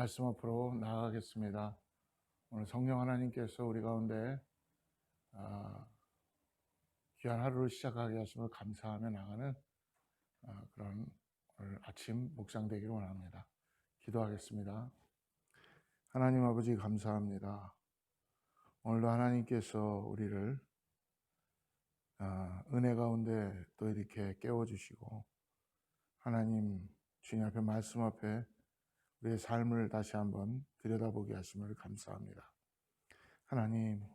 말씀 앞으로 나아가겠습니다. 오늘 성령 하나님께서 우리 가운데 아, 귀한 하루를 시작하게 하심을 감사하며 나가는 그런 오늘 아침 묵상 되기를 원합니다. 기도하겠습니다. 하나님 아버지 감사합니다. 오늘도 하나님께서 우리를 은혜 가운데 또 이렇게 깨워주시고 하나님 주님 앞에 말씀 앞에 우리의 삶을 다시 한번 들여다보게 하심을 감사합니다. 하나님,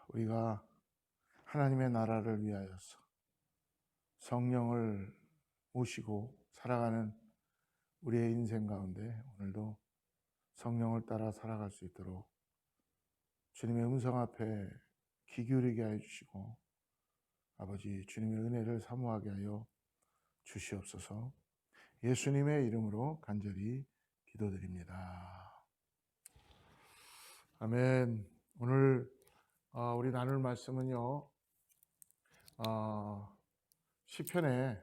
우리가 하나님의 나라를 위하여서 성령을 모시고 살아가는 우리의 인생 가운데 오늘도 성령을 따라 살아갈 수 있도록 주님의 음성 앞에 귀 기울이게 하여 주시고 아버지 주님의 은혜를 사모하게 하여 주시옵소서. 예수님의 이름으로 간절히 기도드립니다. 아멘. 오늘 우리 나눌 말씀은요, 시편에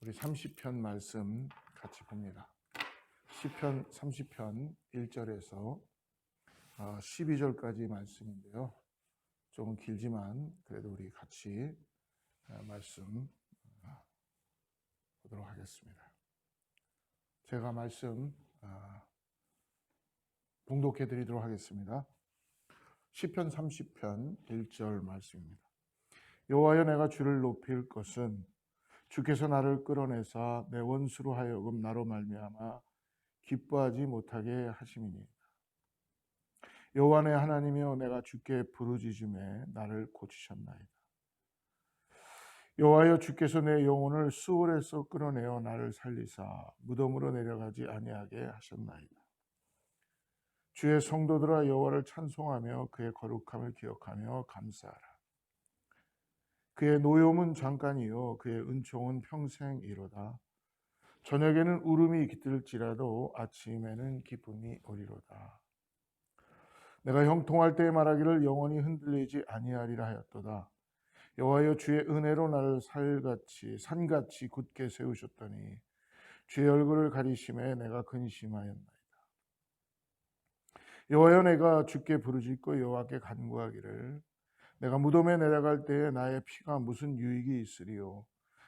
우리 30편 말씀 같이 봅니다. 시편 30편 1절에서 12절까지 말씀인데요. 조금 길지만 그래도 우리 같이 말씀 보도록 하겠습니다. 제가 말씀 봉독해 드리도록 하겠습니다. 시편 30편 1절 말씀입니다. 여호와여, 내가 주를 높일 것은 주께서 나를 끌어내사 내 원수로 하여금 나로 말미암아 기뻐하지 못하게 하심이니이다. 여호와 내 하나님이여, 내가 주께 부르짖음에 나를 고치셨나이다. 여호와여, 주께서 내 영혼을 수월에서 끌어내어 나를 살리사 무덤으로 내려가지 아니하게 하셨나이다. 주의 성도들아, 여호와를 찬송하며 그의 거룩함을 기억하며 감사하라. 그의 노염은 잠깐이요 그의 은총은 평생이로다. 저녁에는 울음이 깃들지라도 아침에는 기쁨이 오리로다. 내가 형통할 때에 말하기를 영원히 흔들리지 아니하리라 하였도다. 여호와여, 주의 은혜로 나를 산같이 굳게 세우셨더니 주의 얼굴을 가리심에 내가 근심하였나이다. 여호와여, 내가 주께 부르짖고 여호와께 간구하기를 내가 무덤에 내려갈 때에 나의 피가 무슨 유익이 있으리요.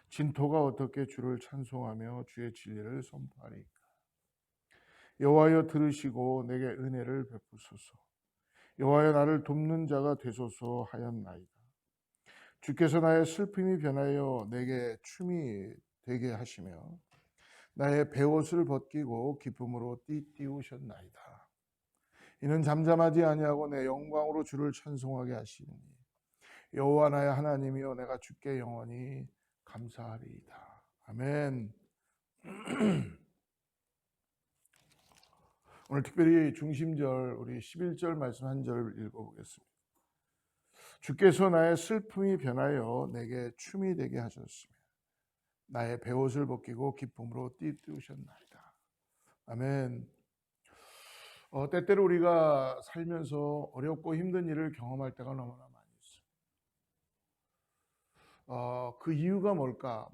진토가 어떻게 주를 찬송하며 주의 진리를 선포하리까. 여호와여, 들으시고 내게 은혜를 베푸소서. 여호와여, 나를 돕는 자가 되소서 하였나이다. 주께서 나의 슬픔이 변하여 내게 춤이 되게 하시며 나의 베옷을 벗기고 기쁨으로 띠띠우셨나이다. 이는 잠잠하지 아니하고 내 영광으로 주를 찬송하게 하시니 여호와 나의 하나님이여, 내가 주께 영원히 감사하리이다. 아멘. 오늘 특별히 중심절 우리 11절 말씀 한 절 읽어보겠습니다. 주께서 나의 슬픔이 변하여 내게 춤이 되게 하셨으며 나의 베옷을 벗기고 기쁨으로 띠띠우셨나이다. 아멘. 때때로 우리가 살면서 어렵고 힘든 일을 경험할 때가 너무나 많이 있어요. 그 이유가 뭘까?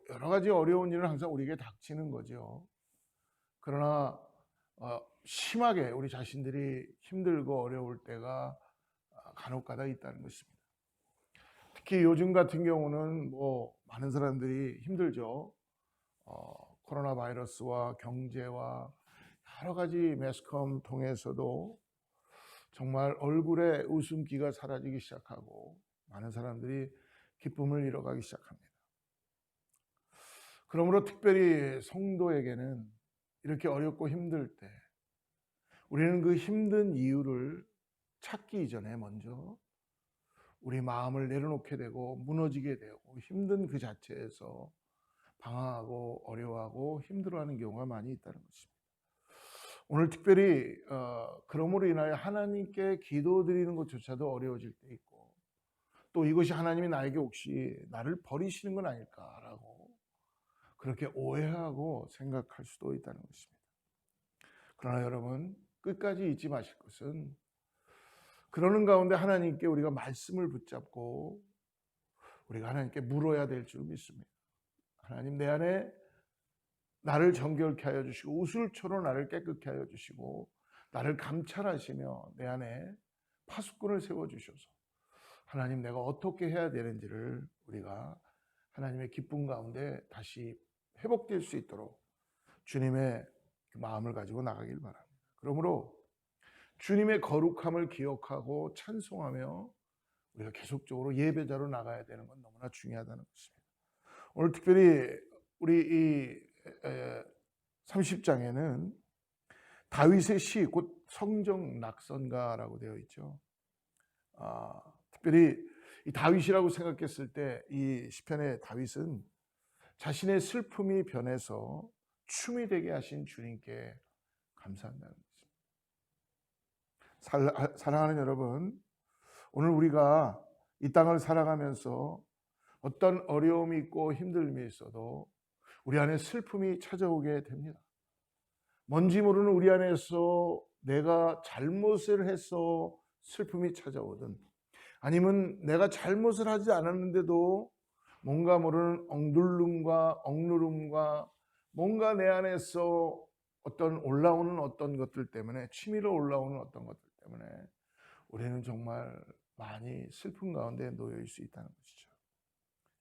여러 가지 어려운 일은 항상 우리에게 닥치는 거죠. 그러나 심하게 우리 자신들이 힘들고 어려울 때가 간혹가다 있다는 것입니다. 특히 요즘 같은 경우는 많은 사람들이 힘들죠. 코로나 바이러스와 경제와 여러 가지 매스컴 통해서도 정말 얼굴에 웃음기가 사라지기 시작하고 많은 사람들이 기쁨을 잃어가기 시작합니다. 그러므로 특별히 성도에게는 이렇게 어렵고 힘들 때 우리는 그 힘든 이유를 찾기 이전에 먼저 우리 마음을 내려놓게 되고 무너지게 되고 힘든 그 자체에서 방황하고 어려워하고 힘들어하는 경우가 많이 있다는 것입니다. 오늘 특별히 그러므로 인하여 하나님께 기도드리는 것조차도 어려워질 때 있고 또 이것이 하나님이 나에게 혹시 나를 버리시는 건 아닐까라고 그렇게 오해하고 생각할 수도 있다는 것입니다. 그러나 여러분, 끝까지 잊지 마실 것은 그러는 가운데 하나님께 우리가 말씀을 붙잡고 우리가 하나님께 물어야 될 줄 믿습니다. 하나님, 내 안에 나를 정결케 하여 주시고 우슬초로 나를 깨끗게 하여 주시고 나를 감찰하시며 내 안에 파수꾼을 세워주셔서 하나님 내가 어떻게 해야 되는지를 우리가 하나님의 기쁨 가운데 다시 회복될 수 있도록 주님의 그 마음을 가지고 나가길 바랍니다. 그러므로 주님의 거룩함을 기억하고 찬송하며 우리가 계속적으로 예배자로 나가야 되는 건 너무나 중요하다는 것입니다. 오늘 특별히 우리 이 30장에는 다윗의 시, 곧 성정 낙선가라고 되어 있죠. 특별히 이 다윗이라고 생각했을 때 이 시편의 다윗은 자신의 슬픔이 변해서 춤이 되게 하신 주님께 감사한다는 것입니다. 사랑하는 여러분, 오늘 우리가 이 땅을 살아가면서 어떤 어려움이 있고 힘듦이 있어도 우리 안에 슬픔이 찾아오게 됩니다. 뭔지 모르는 우리 안에서 내가 잘못을 해서 슬픔이 찾아오든 아니면 내가 잘못을 하지 않았는데도 뭔가 모르는 억눌림과 억누름과 뭔가 내 안에서 어떤 올라오는 어떤 것들 때문에 치밀어 올라오는 어떤 것들 때문에 우리는 정말 많이 슬픔 가운데 놓여 있을 수 있다는 것이죠.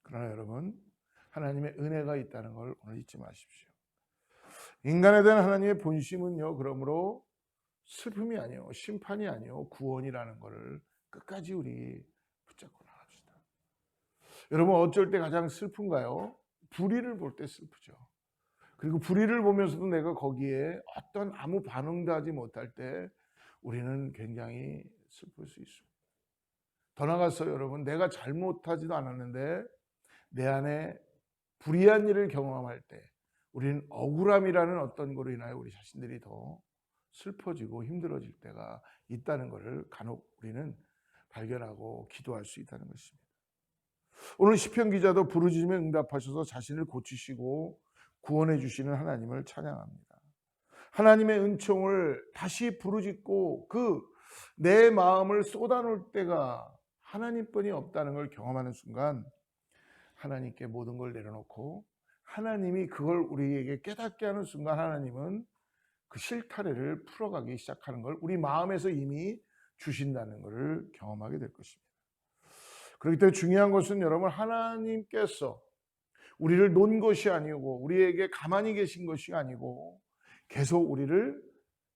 그러나 여러분, 하나님의 은혜가 있다는 걸 오늘 잊지 마십시오. 인간에 대한 하나님의 본심은요, 그러므로 슬픔이 아니요, 심판이 아니요, 구원이라는 것을 끝까지 우리 붙잡고 나갑시다. 여러분, 어쩔 때 가장 슬픈가요? 불의를 볼 때 슬프죠. 그리고 불의를 보면서도 내가 거기에 어떤 아무 반응도 하지 못할 때 우리는 굉장히 슬플 수 있습니다. 더 나아가서 여러분, 내가 잘못하지도 않았는데 내 안에 불의한 일을 경험할 때 우리는 억울함이라는 어떤 것으로 인하여 우리 자신들이 더 슬퍼지고 힘들어질 때가 있다는 것을 간혹 우리는 발견하고 기도할 수 있다는 것입니다. 오늘 시편 기자도 부르짖음에 응답하셔서 자신을 고치시고 구원해 주시는 하나님을 찬양합니다. 하나님의 은총을 다시 부르짖고 그 내 마음을 쏟아놓을 때가 하나님뿐이 없다는 걸 경험하는 순간 하나님께 모든 걸 내려놓고 하나님이 그걸 우리에게 깨닫게 하는 순간 하나님은 그 실타래를 풀어가기 시작하는 걸 우리 마음에서 이미 주신다는 것을 경험하게 될 것입니다. 그렇기 때문에 중요한 것은 여러분, 하나님께서 우리를 놓은 것이 아니고 우리에게 가만히 계신 것이 아니고 계속 우리를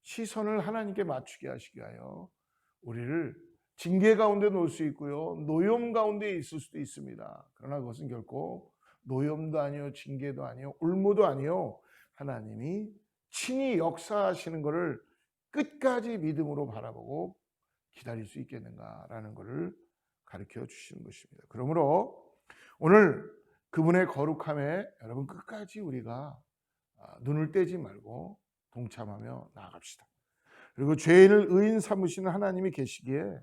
시선을 하나님께 맞추게 하시게 하여 우리를 징계 가운데 놓을 수 있고요, 노염 가운데 있을 수도 있습니다. 그러나 그것은 결코 노염도 아니요, 징계도 아니요, 울무도 아니요, 하나님이 친히 역사하시는 것을 끝까지 믿음으로 바라보고 기다릴 수 있겠는가라는 것을 가르쳐 주시는 것입니다. 그러므로 오늘 그분의 거룩함에 여러분 끝까지 우리가 눈을 떼지 말고 동참하며 나아갑시다. 그리고 죄인을 의인 삼으시는 하나님이 계시기에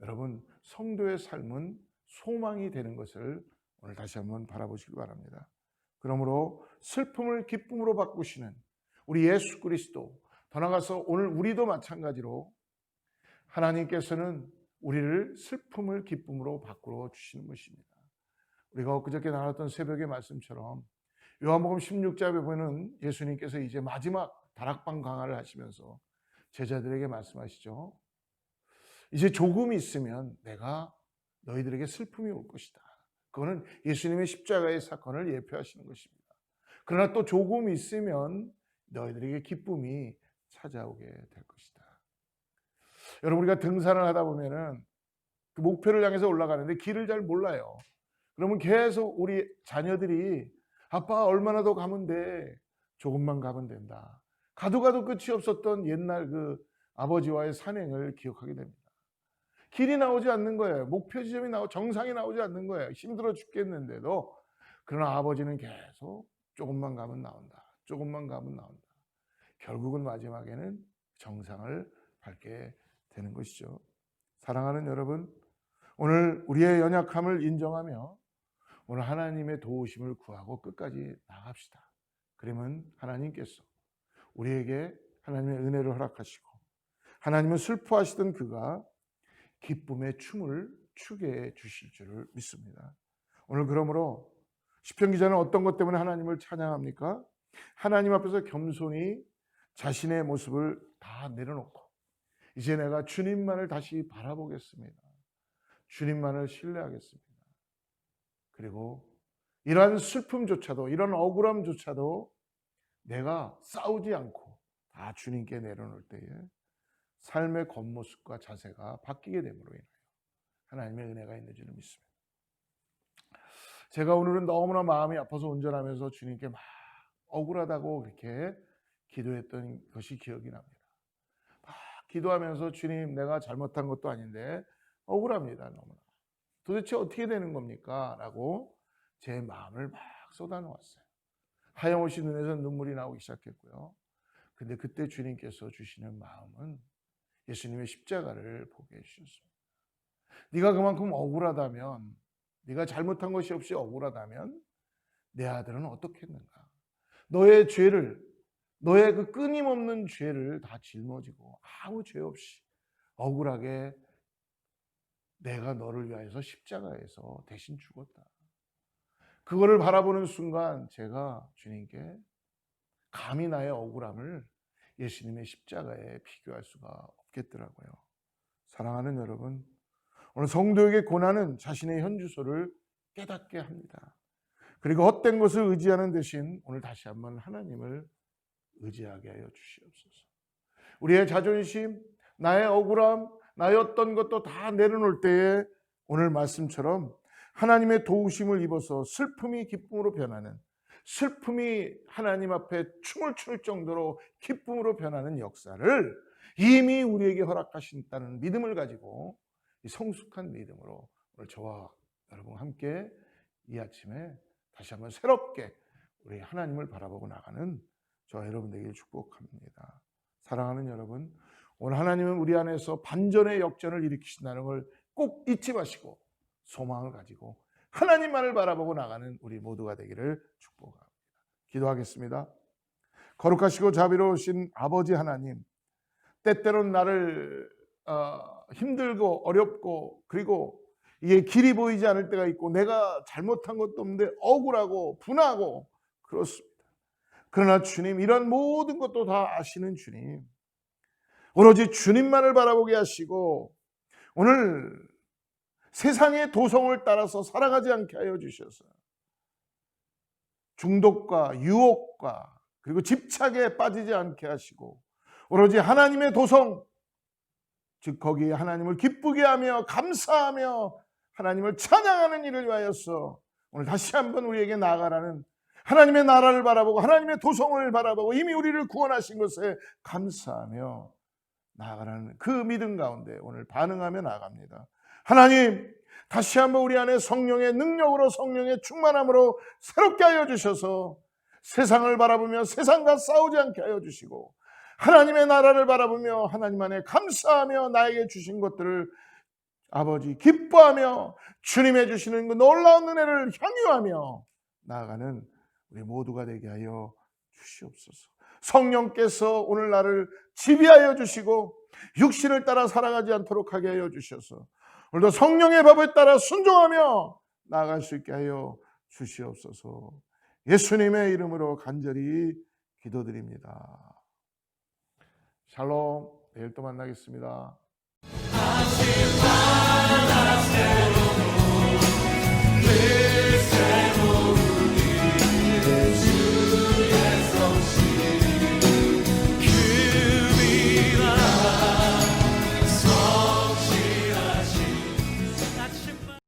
여러분 성도의 삶은 소망이 되는 것을 오늘 다시 한번 바라보시기 바랍니다. 그러므로 슬픔을 기쁨으로 바꾸시는 우리 예수 그리스도, 더 나아가서 오늘 우리도 마찬가지로 하나님께서는 우리를 슬픔을 기쁨으로 바꾸어 주시는 것입니다. 우리가 엊그저께 나눴던 새벽의 말씀처럼 요한복음 16장에 보면 예수님께서 이제 마지막 다락방 강화를 하시면서 제자들에게 말씀하시죠. 이제 조금 있으면 내가 너희들에게 슬픔이 올 것이다. 그거는 예수님의 십자가의 사건을 예표하시는 것입니다. 그러나 또 조금 있으면 너희들에게 기쁨이 찾아오게 될 것이다. 여러분, 우리가 등산을 하다 보면은 그 목표를 향해서 올라가는데 길을 잘 몰라요. 그러면 계속 우리 자녀들이 아빠 얼마나 더 가면 돼? 조금만 가면 된다. 가도 끝이 없었던 옛날 그 아버지와의 산행을 기억하게 됩니다. 길이 나오지 않는 거예요. 목표 지점이 정상이 나오지 않는 거예요. 힘들어 죽겠는데도. 그러나 아버지는 계속 조금만 가면 나온다. 조금만 가면 나온다. 결국은 마지막에는 정상을 밟게 되는 것이죠. 사랑하는 여러분, 오늘 우리의 연약함을 인정하며 오늘 하나님의 도우심을 구하고 끝까지 나갑시다. 그러면 하나님께서 우리에게 하나님의 은혜를 허락하시고 하나님은 슬퍼하시던 그가 기쁨의 춤을 추게 해 주실 줄을 믿습니다. 오늘 그러므로 시편 기자는 어떤 것 때문에 하나님을 찬양합니까? 하나님 앞에서 겸손히 자신의 모습을 다 내려놓고 이제 내가 주님만을 다시 바라보겠습니다. 주님만을 신뢰하겠습니다. 그리고 이러한 슬픔조차도, 이런 억울함조차도 내가 싸우지 않고 다 주님께 내려놓을 때에 삶의 겉모습과 자세가 바뀌게 됨으로 인하여 하나님의 은혜가 있는 줄을 믿습니다. 제가 오늘은 너무나 마음이 아파서 운전하면서 주님께 막 억울하다고 그렇게 기도했던 것이 기억이 납니다. 막 기도하면서 주님, 내가 잘못한 것도 아닌데 억울합니다. 너무나. 도대체 어떻게 되는 겁니까? 라고 제 마음을 막 쏟아놓았어요. 하염없이 눈에서 눈물이 나오기 시작했고요. 근데 그때 주님께서 주시는 마음은 예수님의 십자가를 보게 해주셨습니다. 네가 그만큼 억울하다면, 네가 잘못한 것이 없이 억울하다면 내 아들은 어떻겠는가? 너의 죄를, 너의 그 끊임없는 죄를 다 짊어지고 아무 죄 없이 억울하게 내가 너를 위하여서 십자가에서 대신 죽었다. 그거를 바라보는 순간 제가 주님께 감히 나의 억울함을 예수님의 십자가에 비교할 수가 없겠더라고요. 사랑하는 여러분, 오늘 성도에게 고난은 자신의 현주소를 깨닫게 합니다. 그리고 헛된 것을 의지하는 대신 오늘 다시 한번 하나님을 의지하게 하여 주시옵소서. 우리의 자존심, 나의 억울함, 나의 어떤 것도 다 내려놓을 때에 오늘 말씀처럼 하나님의 도우심을 입어서 슬픔이 기쁨으로 변하는, 슬픔이 하나님 앞에 춤을 출 정도로 기쁨으로 변하는 역사를 이미 우리에게 허락하신다는 믿음을 가지고 이 성숙한 믿음으로 오늘 저와 여러분 함께 이 아침에 다시 한번 새롭게 우리 하나님을 바라보고 나가는 저와 여러분 되기를 축복합니다. 사랑하는 여러분, 오늘 하나님은 우리 안에서 반전의 역전을 일으키신다는 걸 꼭 잊지 마시고 소망을 가지고 하나님만을 바라보고 나가는 우리 모두가 되기를 축복합니다. 기도하겠습니다. 거룩하시고 자비로우신 아버지 하나님, 때때로는 나를 힘들고 어렵고 그리고 이게 길이 보이지 않을 때가 있고 내가 잘못한 것도 없는데 억울하고 분하고 그렇습니다. 그러나 주님, 이런 모든 것도 다 아시는 주님, 오로지 주님만을 바라보게 하시고 오늘 세상의 도성을 따라서 살아가지 않게 하여 주셔서 중독과 유혹과 그리고 집착에 빠지지 않게 하시고 오로지 하나님의 도성, 즉 거기에 하나님을 기쁘게 하며 감사하며 하나님을 찬양하는 일을 위하여서 오늘 다시 한번 우리에게 나아가라는, 하나님의 나라를 바라보고 하나님의 도성을 바라보고 이미 우리를 구원하신 것에 감사하며 나아가라는 그 믿음 가운데 오늘 반응하며 나아갑니다. 하나님, 다시 한번 우리 안에 성령의 능력으로, 성령의 충만함으로 새롭게 하여 주셔서 세상을 바라보며 세상과 싸우지 않게 하여 주시고 하나님의 나라를 바라보며 하나님 안에 감사하며 나에게 주신 것들을 아버지 기뻐하며 주님의 주시는 그 놀라운 은혜를 향유하며 나아가는 우리 모두가 되게 하여 주시옵소서. 성령께서 오늘 나를 지배하여 주시고 육신을 따라 살아가지 않도록 하게 하여 주셔서 오늘도 성령의 법에 따라 순종하며 나아갈 수 있게 하여 주시옵소서. 예수님의 이름으로 간절히 기도드립니다. 샬롬. 내일 또 만나겠습니다. 다시 만나 새로운